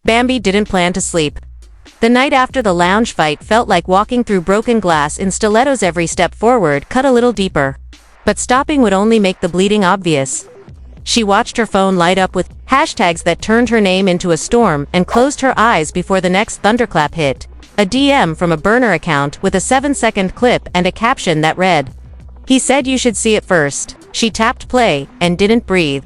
Bambi didn't plan to sleep. The night after the lounge fight felt like walking through broken glass in stilettos. Every step forward cut a little deeper. But stopping would only make the bleeding obvious. She watched her phone light up with hashtags that turned her name into a storm and closed her eyes before the next thunderclap hit. A DM from a burner account with a 7-second clip and a caption that read, "He said you should see it first." She tapped play and didn't breathe.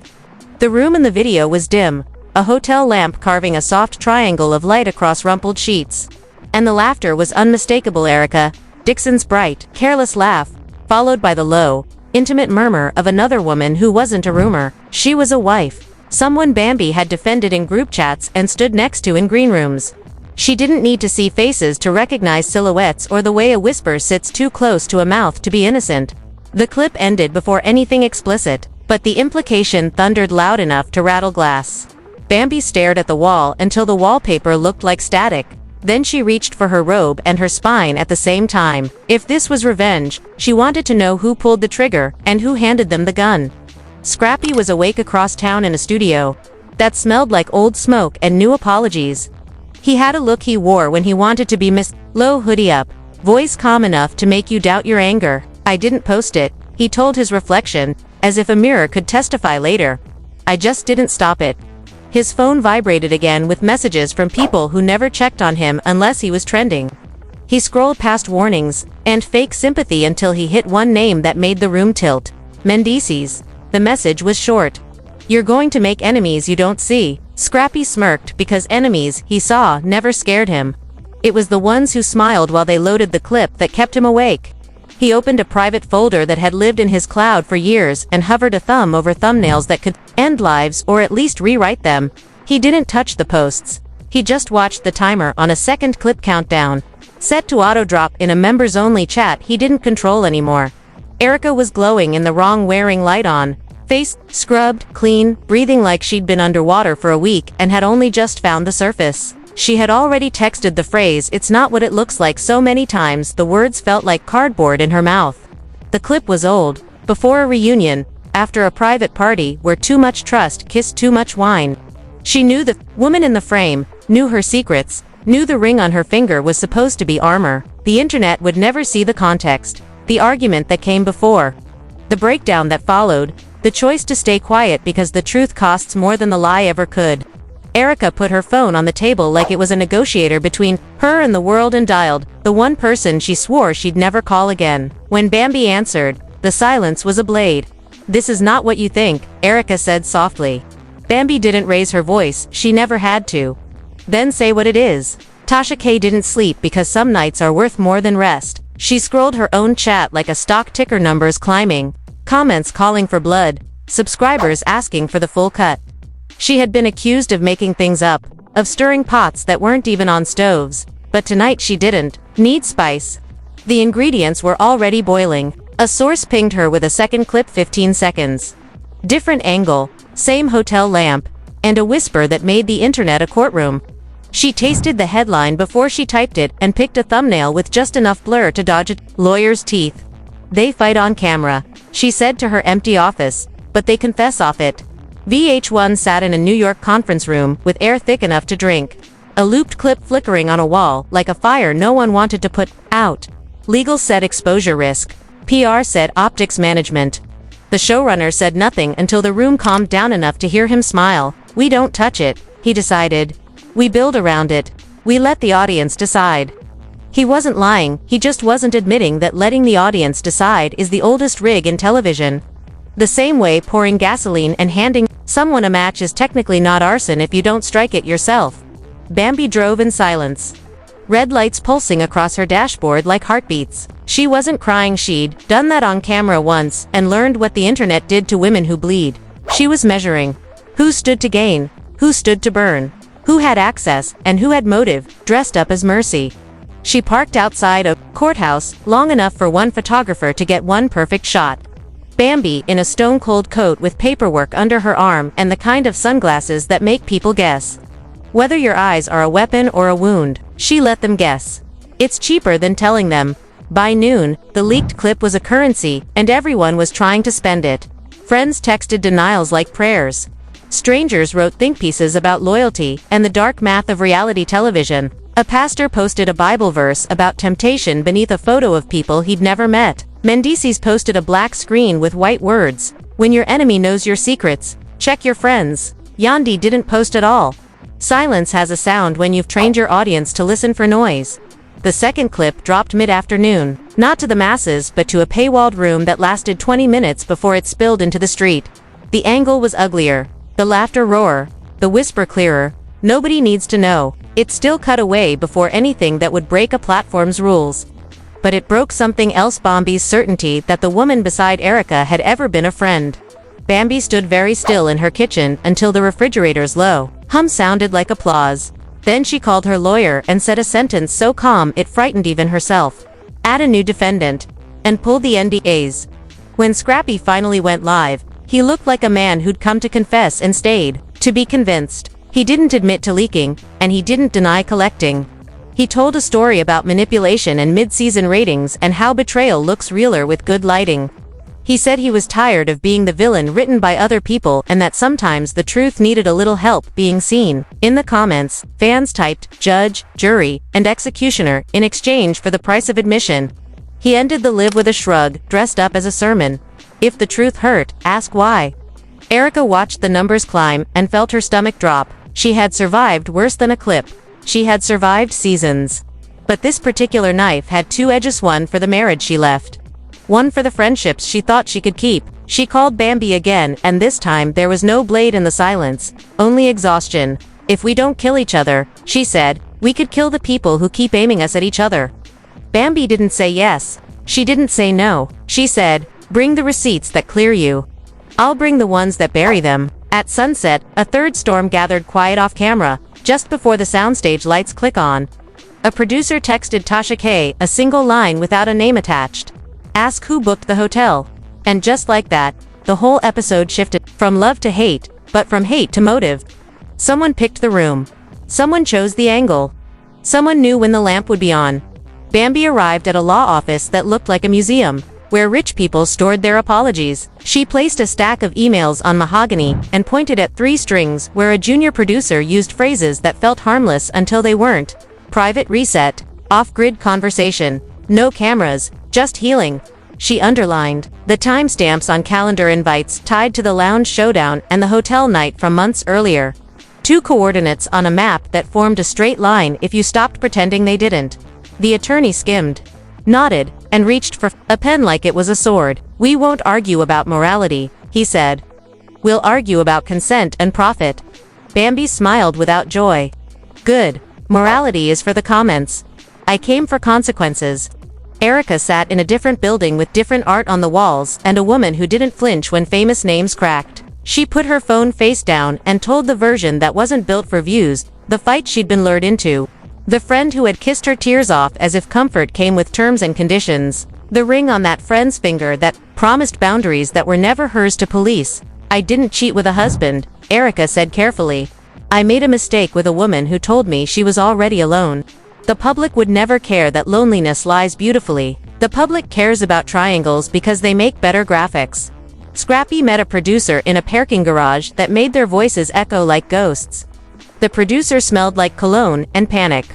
The room in the video was dim, a hotel lamp carving a soft triangle of light across rumpled sheets. And the laughter was unmistakable. Erica, Dixon's bright, careless laugh, followed by the low, intimate murmur of another woman who wasn't a rumor. She was a wife. Someone Bambi had defended in group chats and stood next to in green rooms. She didn't need to see faces to recognize silhouettes or the way a whisper sits too close to a mouth to be innocent. The clip ended before anything explicit, but the implication thundered loud enough to rattle glass. Bambi stared at the wall until the wallpaper looked like static. Then she reached for her robe and her spine at the same time. If this was revenge, she wanted to know who pulled the trigger and who handed them the gun. Scrappy was awake across town in a studio that smelled like old smoke and new apologies. He had a look he wore when he wanted to be low hoodie up, voice calm enough to make you doubt your anger. "I didn't post it," he told his reflection, as if a mirror could testify later. "I just didn't stop it." His phone vibrated again with messages from people who never checked on him unless he was trending. He scrolled past warnings and fake sympathy until he hit one name that made the room tilt. Mendices. The message was short. "You're going to make enemies you don't see." Scrappy smirked because enemies he saw never scared him. It was the ones who smiled while they loaded the clip that kept him awake. He opened a private folder that had lived in his cloud for years and hovered a thumb over thumbnails that could end lives or at least rewrite them. He didn't touch the posts. He just watched the timer on a second clip countdown, set to auto-drop in a members-only chat he didn't control anymore. Erica was glowing in the wrong, wearing light on, face scrubbed, clean, breathing like she'd been underwater for a week and had only just found the surface. She had already texted the phrase "it's not what it looks like" so many times the words felt like cardboard in her mouth. The clip was old, before a reunion, after a private party where too much trust kissed too much wine. She knew the woman in the frame, knew her secrets, knew the ring on her finger was supposed to be armor. The internet would never see the context, the argument that came before, the breakdown that followed, the choice to stay quiet because the truth costs more than the lie ever could. Erica put her phone on the table like it was a negotiator between her and the world and dialed the one person she swore she'd never call again. When Bambi answered, the silence was a blade. "This is not what you think," Erica said softly. Bambi didn't raise her voice, she never had to. "Then say what it is." Tasha K didn't sleep because some nights are worth more than rest. She scrolled her own chat like a stock ticker, numbers climbing, comments calling for blood, subscribers asking for the full cut. She had been accused of making things up, of stirring pots that weren't even on stoves, but tonight she didn't need spice. The ingredients were already boiling. A source pinged her with a second clip, 15 seconds. Different angle, same hotel lamp, and a whisper that made the internet a courtroom. She tasted the headline before she typed it and picked a thumbnail with just enough blur to dodge a lawyer's teeth. "They fight on camera," she said to her empty office, "but they confess off it." VH1 sat in a New York conference room with air thick enough to drink. A looped clip flickering on a wall like a fire no one wanted to put out. Legal said exposure risk. PR said optics management. The showrunner said nothing until the room calmed down enough to hear him smile. "We don't touch it," he decided. "We build around it. We let the audience decide." He wasn't lying, he just wasn't admitting that letting the audience decide is the oldest rig in television. The same way pouring gasoline and handing someone a match is technically not arson if you don't strike it yourself. Bambi drove in silence. Red lights pulsing across her dashboard like heartbeats. She wasn't crying, she'd done that on camera once and learned what the internet did to women who bleed. She was measuring who stood to gain, who stood to burn, who had access, and who had motive, dressed up as mercy. She parked outside a courthouse long enough for one photographer to get one perfect shot. Bambi in a stone-cold coat with paperwork under her arm and the kind of sunglasses that make people guess. Whether your eyes are a weapon or a wound, she let them guess. It's cheaper than telling them. By noon, the leaked clip was a currency, and everyone was trying to spend it. Friends texted denials like prayers. Strangers wrote think pieces about loyalty and the dark math of reality television. A pastor posted a Bible verse about temptation beneath a photo of people he'd never met. Mendices posted a black screen with white words. When your enemy knows your secrets, check your friends. Yandi didn't post at all. Silence has a sound when you've trained your audience to listen for noise. The second clip dropped mid-afternoon, not to the masses but to a paywalled room that lasted 20 minutes before it spilled into the street. The angle was uglier, the laughter roarer, the whisper clearer. Nobody needs to know. It still cut away before anything that would break a platform's rules. But it broke something else: Bambi's certainty that the woman beside Erica had ever been a friend. Bambi stood very still in her kitchen until the refrigerator's low hum sounded like applause. Then she called her lawyer and said a sentence so calm it frightened even herself. Add a new defendant. And pull the NDAs. When Scrappy finally went live, he looked like a man who'd come to confess and stayed to be convinced. He didn't admit to leaking, and he didn't deny collecting. He told a story about manipulation and mid-season ratings and how betrayal looks realer with good lighting. He said he was tired of being the villain written by other people and that sometimes the truth needed a little help being seen. In the comments, fans typed judge, jury, and executioner in exchange for the price of admission. He ended the live with a shrug, dressed up as a sermon. If the truth hurt, ask why. Erica watched the numbers climb and felt her stomach drop. She had survived worse than a clip. She had survived seasons. But this particular knife had two edges: one for the marriage she left, one for the friendships she thought she could keep. She called Bambi again, and this time there was no blade in the silence, only exhaustion. If we don't kill each other, she said, we could kill the people who keep aiming us at each other. Bambi didn't say yes. She didn't say no. She said, bring the receipts that clear you. I'll bring the ones that bury them. At sunset, a third storm gathered quiet off camera, just before the soundstage lights click on. A producer texted Tasha K a single line without a name attached. Ask who booked the hotel. And just like that, the whole episode shifted from love to hate, but from hate to motive. Someone picked the room. Someone chose the angle. Someone knew when the lamp would be on. Bambi arrived at a law office that looked like a museum, where rich people stored their apologies. She placed a stack of emails on mahogany and pointed at 3 strings where a junior producer used phrases that felt harmless until they weren't. Private reset, off-grid conversation, no cameras, just healing. She underlined the timestamps on calendar invites tied to the lounge showdown and the hotel night from months earlier. 2 coordinates on a map that formed a straight line if you stopped pretending they didn't. The attorney skimmed, nodded, and reached for a pen like it was a sword. We won't argue about morality, he said. We'll argue about consent and profit. Bambi smiled without joy. Good. Morality is for the comments. I came for consequences. Erica sat in a different building with different art on the walls and a woman who didn't flinch when famous names cracked. She put her phone face down and told the version that wasn't built for views, the fight she'd been lured into. The friend who had kissed her tears off as if comfort came with terms and conditions. The ring on that friend's finger that promised boundaries that were never hers to police. I didn't cheat with a husband, Erica said carefully. I made a mistake with a woman who told me she was already alone. The public would never care that loneliness lies beautifully. The public cares about triangles because they make better graphics. Scrappy met a producer in a parking garage that made their voices echo like ghosts. The producer smelled like cologne and panic.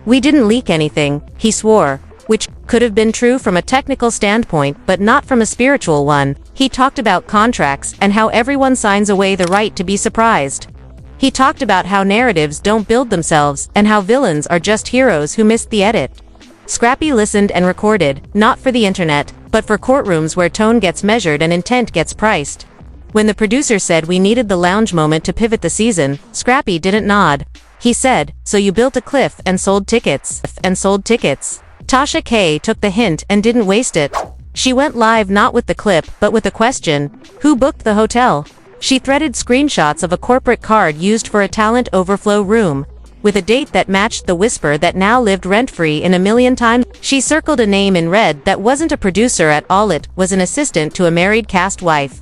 We didn't leak anything, he swore, which could have been true from a technical standpoint but not from a spiritual one. He talked about contracts and how everyone signs away the right to be surprised. He talked about how narratives don't build themselves and how villains are just heroes who missed the edit. Scrappy listened and recorded, not for the internet, but for courtrooms where tone gets measured and intent gets priced. When the producer said we needed the lounge moment to pivot the season, Scrappy didn't nod. He said, so you built a cliff and sold tickets. Tasha K took the hint and didn't waste it. She went live not with the clip but with a question, who booked the hotel? She threaded screenshots of a corporate card used for a talent overflow room, with a date that matched the whisper that now lived rent-free in a million times. She circled a name in red that wasn't a producer at all, it was an assistant to a married cast wife.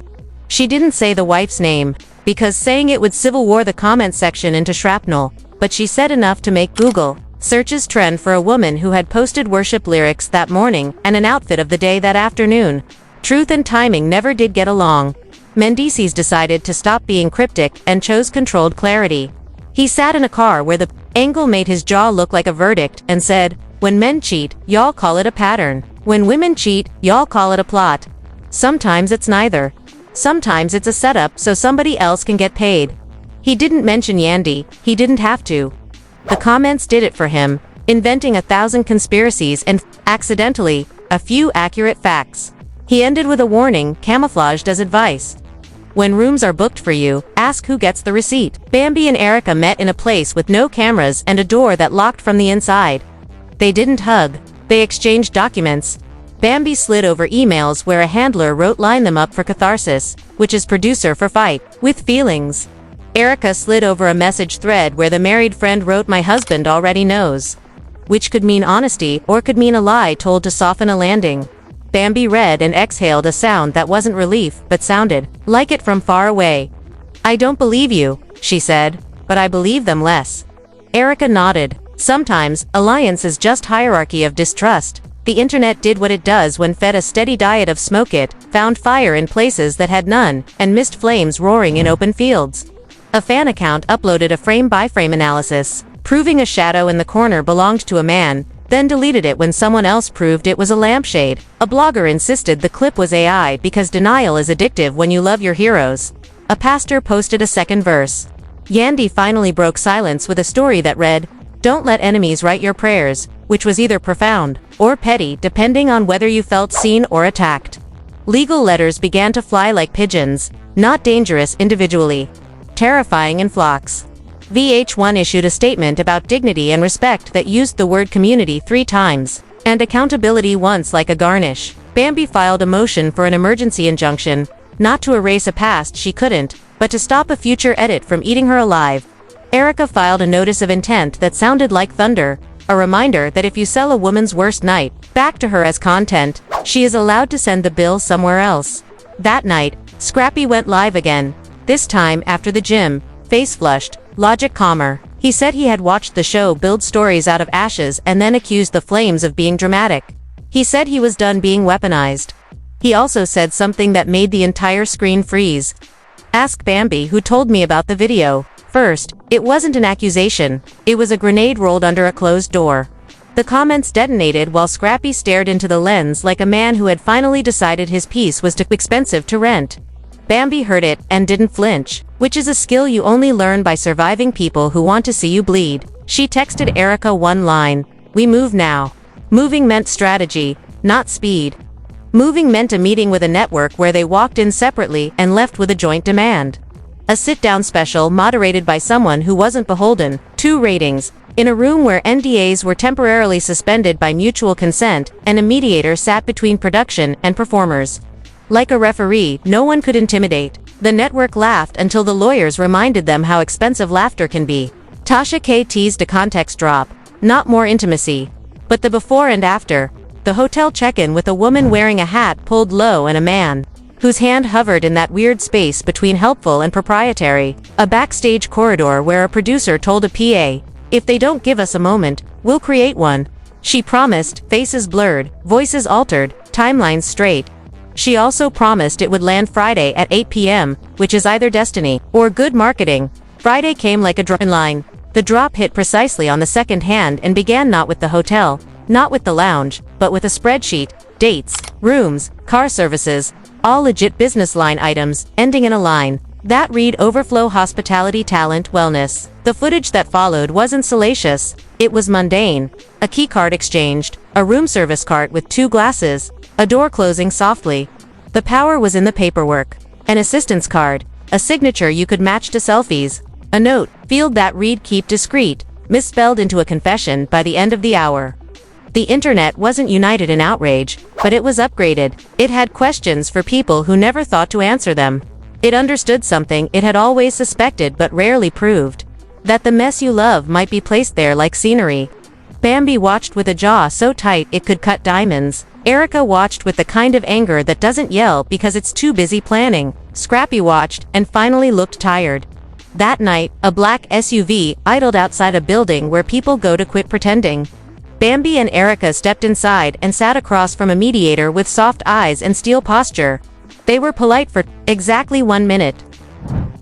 She didn't say the wife's name, because saying it would Civil War the comment section into shrapnel, but she said enough to make Google searches trend for a woman who had posted worship lyrics that morning and an outfit of the day that afternoon. Truth and timing never did get along. Mendices decided to stop being cryptic and chose controlled clarity. He sat in a car where the angle made his jaw look like a verdict and said, "When men cheat, y'all call it a pattern. When women cheat, y'all call it a plot. Sometimes it's neither. Sometimes it's a setup so somebody else can get paid." He didn't mention Yandy, he didn't have to. The comments did it for him, inventing 1,000 conspiracies and, accidentally, a few accurate facts. He ended with a warning, camouflaged as advice. When rooms are booked for you, ask who gets the receipt. Bambi and Erica met in a place with no cameras and a door that locked from the inside. They didn't hug. They exchanged documents. Bambi slid over emails where a handler wrote "line them up for catharsis," which is producer for fight, with feelings. Erica slid over a message thread where the married friend wrote "my husband already knows," which could mean honesty or could mean a lie told to soften a landing. Bambi read and exhaled a sound that wasn't relief but sounded like it from far away. "I don't believe you," she said, "but I believe them less." Erica nodded. Sometimes, alliance is just hierarchy of distrust. The internet did what it does when fed a steady diet of smoke. It found fire in places that had none, and missed flames roaring in open fields. A fan account uploaded a frame-by-frame analysis, proving a shadow in the corner belonged to a man, then deleted it when someone else proved it was a lampshade. A blogger insisted the clip was AI because denial is addictive when you love your heroes. A pastor posted a second verse. Yandy finally broke silence with a story that read, "Don't let enemies write your prayers," which was either profound or petty depending on whether you felt seen or attacked. Legal letters began to fly like pigeons, not dangerous individually, terrifying in flocks. VH1 issued a statement about dignity and respect that used the word community 3 times, and accountability once like a garnish. Bambi filed a motion for an emergency injunction, not to erase a past she couldn't, but to stop a future edit from eating her alive. Erica filed a notice of intent that sounded like thunder, a reminder that if you sell a woman's worst night back to her as content, she is allowed to send the bill somewhere else. That night, Scrappy went live again, this time after the gym, face flushed, logic calmer. He said he had watched the show build stories out of ashes and then accused the flames of being dramatic. He said he was done being weaponized. He also said something that made the entire screen freeze. Ask Bambi who told me about the video. First, it wasn't an accusation, it was a grenade rolled under a closed door. The comments detonated while Scrappy stared into the lens like a man who had finally decided his piece was too expensive to rent. Bambi heard it and didn't flinch, which is a skill you only learn by surviving people who want to see you bleed. She texted Erica one line, "We move now." Moving meant strategy, not speed. Moving meant a meeting with a network where they walked in separately and left with a joint demand. A sit-down special moderated by someone who wasn't beholden. 2 ratings. In a room where NDAs were temporarily suspended by mutual consent, and a mediator sat between production and performers. Like a referee, no one could intimidate. The network laughed until the lawyers reminded them how expensive laughter can be. Tasha K teased a context drop, not more intimacy. But the before and after. The hotel check-in with a woman wearing a hat pulled low and a man whose hand hovered in that weird space between helpful and proprietary. A backstage corridor where a producer told a PA, "If they don't give us a moment, we'll create one." She promised, faces blurred, voices altered, timelines straight. She also promised it would land Friday at 8 p.m., which is either destiny or good marketing. Friday came like a drop in line. The drop hit precisely on the second hand and began not with the hotel, not with the lounge, but with a spreadsheet, dates, rooms, car services, all legit business line items, ending in a line. That read overflow hospitality talent wellness. The footage that followed wasn't salacious, it was mundane. A key card exchanged, a room service cart with 2 glasses, a door closing softly. The power was in the paperwork. An assistance card, a signature you could match to selfies, a note, field that read keep discreet, misspelled into a confession by the end of the hour. The internet wasn't united in outrage, but it was upgraded. It had questions for people who never thought to answer them. It understood something it had always suspected but rarely proved. That the mess you love might be placed there like scenery. Bambi watched with a jaw so tight it could cut diamonds. Erica watched with the kind of anger that doesn't yell because it's too busy planning. Scrappy watched and finally looked tired. That night, a black SUV idled outside a building where people go to quit pretending. Bambi and Erica stepped inside and sat across from a mediator with soft eyes and steel posture. They were polite for exactly 1 minute.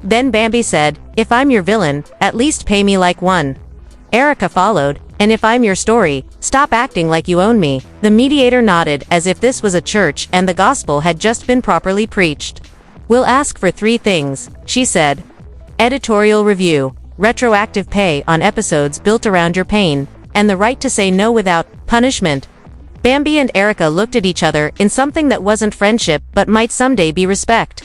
Then Bambi said, "If I'm your villain, at least pay me like one." Erica followed, "And if I'm your story, stop acting like you own me." The mediator nodded as if this was a church and the gospel had just been properly preached. "We'll ask for 3 things," she said. Editorial review, retroactive pay on episodes built around your pain, and the right to say no without punishment. Bambi and Erica looked at each other in something that wasn't friendship but might someday be respect.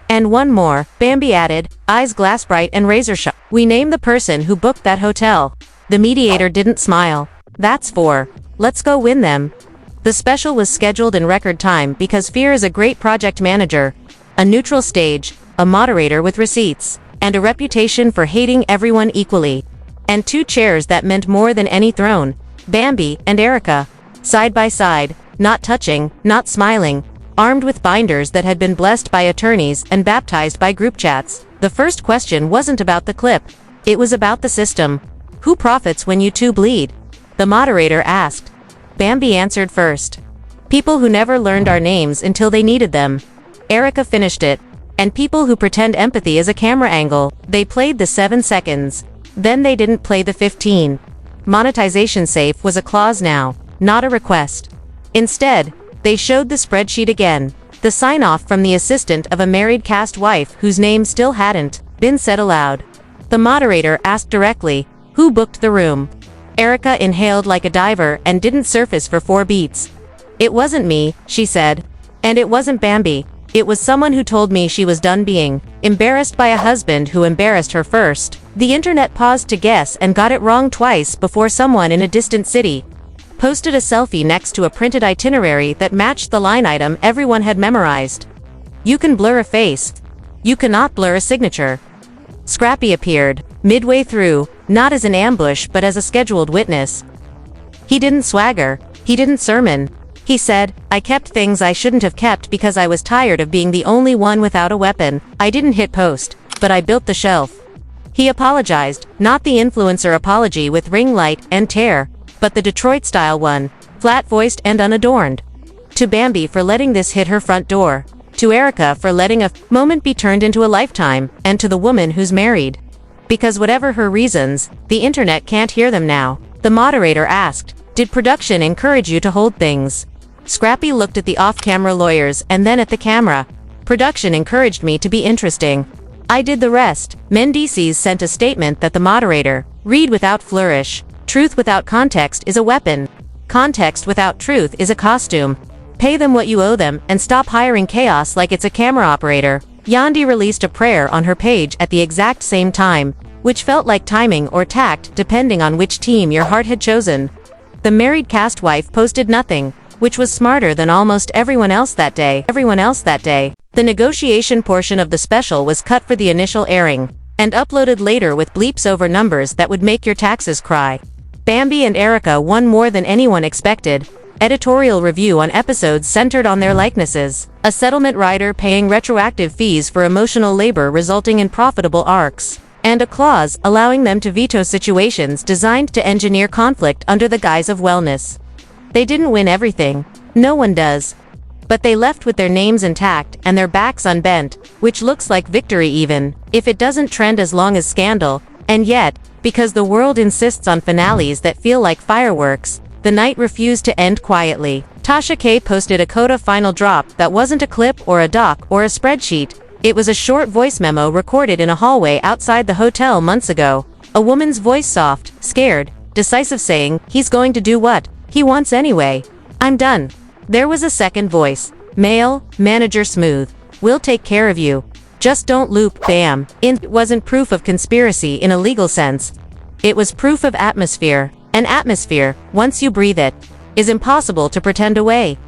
"And one more," Bambi added, eyes glass bright and razor sharp. "We name the person who booked that hotel." The mediator didn't smile. "That's 4. Let's go win them." The special was scheduled in record time because Fear is a great project manager, a neutral stage, a moderator with receipts, and a reputation for hating everyone equally. And 2 chairs that meant more than any throne, Bambi and Erica, side by side, not touching, not smiling, armed with binders that had been blessed by attorneys and baptized by group chats. The first question wasn't about the clip. It was about the system. "Who profits when you 2 bleed?" the moderator asked. Bambi answered first. "People who never learned our names until they needed them." Erica finished it. "And people who pretend empathy is a camera angle." They played the 7 seconds. Then they didn't play the 15. Monetization safe was a clause now, not a request. Instead, they showed the spreadsheet again, the sign-off from the assistant of a married cast wife whose name still hadn't been said aloud. The moderator asked directly, "Who booked the room?" Erica inhaled like a diver and didn't surface for 4 beats. "It wasn't me," she said. "And it wasn't Bambi. It was someone who told me she was done being embarrassed by a husband who embarrassed her first." The internet paused to guess and got it wrong twice before someone in a distant city posted a selfie next to a printed itinerary that matched the line item everyone had memorized. "You can blur a face. You cannot blur a signature." Scrappy appeared, midway through, not as an ambush but as a scheduled witness. He didn't swagger. He didn't sermon. He said, "I kept things I shouldn't have kept because I was tired of being the only one without a weapon. I didn't hit post, but I built the shelf." He apologized, not the influencer apology with ring light and tear, but the Detroit-style one, flat-voiced and unadorned. To Bambi for letting this hit her front door. To Erica for letting a moment be turned into a lifetime, and to the woman who's married. Because whatever her reasons, the internet can't hear them now. The moderator asked, "Did production encourage you to hold things?" Scrappy looked at the off-camera lawyers and then at the camera. "Production encouraged me to be interesting. I did the rest." Mendices sent a statement that the moderator, "Read without flourish. Truth without context is a weapon. Context without truth is a costume. Pay them what you owe them and stop hiring chaos like it's a camera operator." Yandi released a prayer on her page at the exact same time, which felt like timing or tact depending on which team your heart had chosen. The married cast wife posted nothing, which was smarter than almost everyone else that day. The negotiation portion of the special was cut for the initial airing, and uploaded later with bleeps over numbers that would make your taxes cry. Bambi and Erica won more than anyone expected. Editorial review on episodes centered on their likenesses. A settlement rider paying retroactive fees for emotional labor resulting in profitable arcs. And a clause allowing them to veto situations designed to engineer conflict under the guise of wellness. They didn't win everything. No one does. But they left with their names intact and their backs unbent, which looks like victory even if it doesn't trend as long as Scandal. And yet, because the world insists on finales that feel like fireworks, the night refused to end quietly. Tasha K posted a coda final drop that wasn't a clip or a doc or a spreadsheet. It was a short voice memo recorded in a hallway outside the hotel months ago. A woman's voice, soft, scared, decisive, saying, "He's going to do what he wants anyway. I'm done." There was a second voice, male, manager, smooth. "We'll take care of you. Just don't loop, bam." It wasn't proof of conspiracy in a legal sense. It was proof of atmosphere. An atmosphere, once you breathe it, is impossible to pretend away.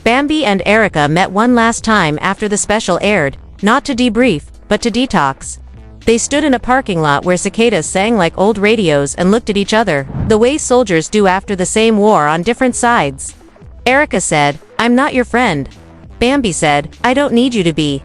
Bambi and Erica met one last time after the special aired, not to debrief, but to detox. They stood in a parking lot where cicadas sang like old radios and looked at each other, the way soldiers do after the same war on different sides. Erica said, "I'm not your friend." Bambi said, "I don't need you to be."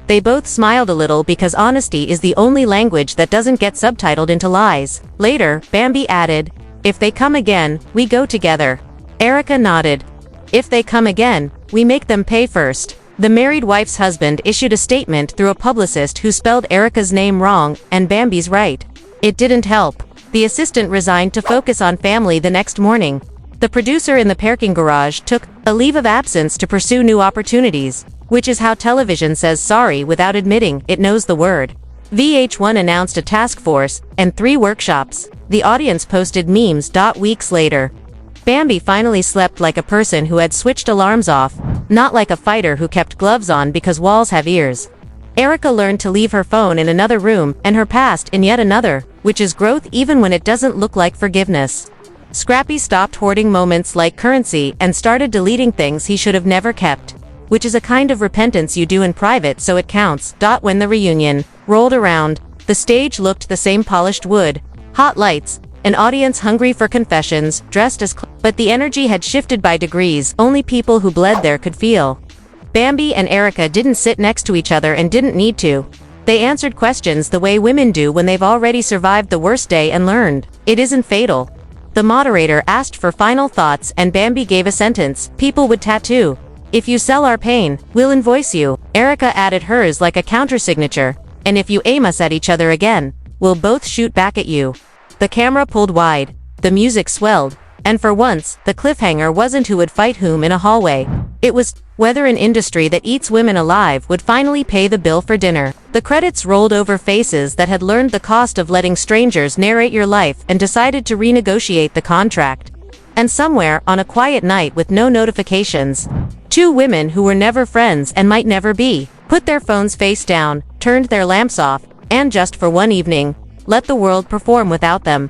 They both smiled a little because honesty is the only language that doesn't get subtitled into lies. Later, Bambi added, "If they come again, we go together." Erica nodded. "If they come again, we make them pay first." The married wife's husband issued a statement through a publicist who spelled Erica's name wrong and Bambi's right. It didn't help. The assistant resigned to focus on family the next morning. The producer in the parking garage took a leave of absence to pursue new opportunities, which is how television says sorry without admitting it knows the word. VH1 announced a task force and 3 workshops. The audience posted memes. Weeks later, Bambi finally slept like a person who had switched alarms off, not like a fighter who kept gloves on because walls have ears. Erica learned to leave her phone in another room and her past in yet another, which is growth even when it doesn't look like forgiveness. Scrappy stopped hoarding moments like currency and started deleting things he should have never kept, which is a kind of repentance you do in private so it counts. When the reunion rolled around, the stage looked the same: polished wood, hot lights, an audience hungry for confessions, dressed as but the energy had shifted by degrees only people who bled there could feel. Bambi and Erica didn't sit next to each other and didn't need to. They answered questions the way women do when they've already survived the worst day and learned it isn't fatal. The moderator asked for final thoughts and Bambi gave a sentence people would tattoo. If you sell our pain, we'll invoice you. Erica added hers like a countersignature. And if you aim us at each other again, we'll both shoot back at you. The camera pulled wide, the music swelled, and for once, the cliffhanger wasn't who would fight whom in a hallway. It was whether an industry that eats women alive would finally pay the bill for dinner. The credits rolled over faces that had learned the cost of letting strangers narrate your life and decided to renegotiate the contract. And somewhere, on a quiet night with no notifications, 2 women who were never friends and might never be, put their phones face down, turned their lamps off, and just for one evening, let the world perform without them.